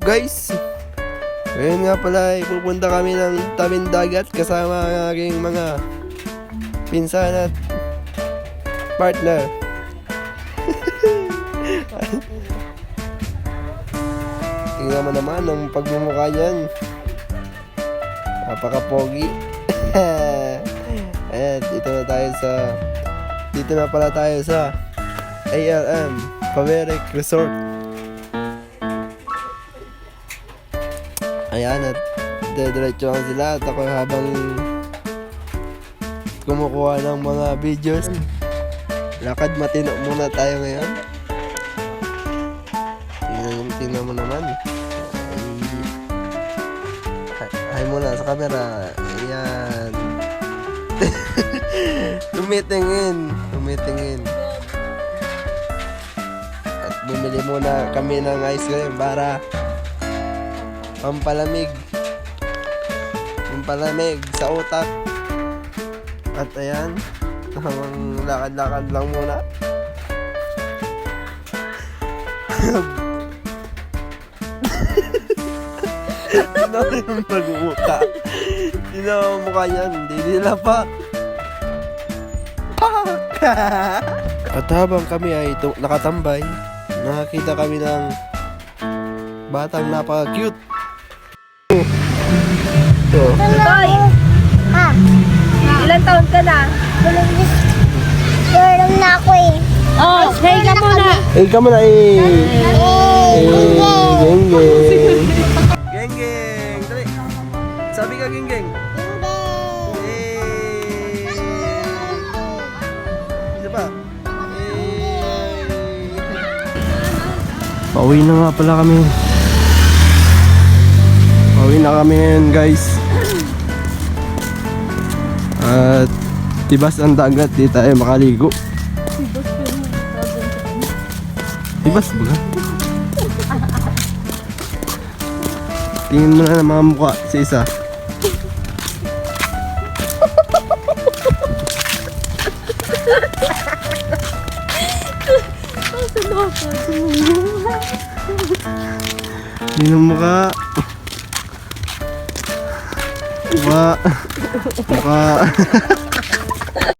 Guys, ngayon nga pala ay pupunta kami ng tabing dagat kasama ang aking mga pinsan at partner. Tingnan mo naman ang pagmumukha niyan. Napaka-pogi. Ayan, dito na pala tayo sa ALM Paveric Resort. Ayan, at diretso lang sila at ako habang kumukuha ng mga videos. Lakad matino muna tayo ngayon. Tingnan mo naman. Ay muna sa camera. Ayan. Tumitingin. At bumili muna kami ng ice cream para pampalamig sa utak. At ayan, habang lakad-lakad lang muna. Tignan mo yung pagmumukha. Tignan mo ang mukha niyan, hindi nila pa. At habang kami ay nakatambay, nakakita kami ng batang napaka-cute. Toy! Ha? Ilan taon ka na? Meron na ako eh. Oh, hey ka muna! Ka muna eh! Geng! Dali! Sabi ka geng! Isa pa! Pauwi na nga pala kami. Pauwi na kami ngayon, guys. At tibas ang dagat, di tayo makaligo. Tibas ba ka? Tingin mo na ng mga mukha sa isa. Tingin ang mukha. Mukha.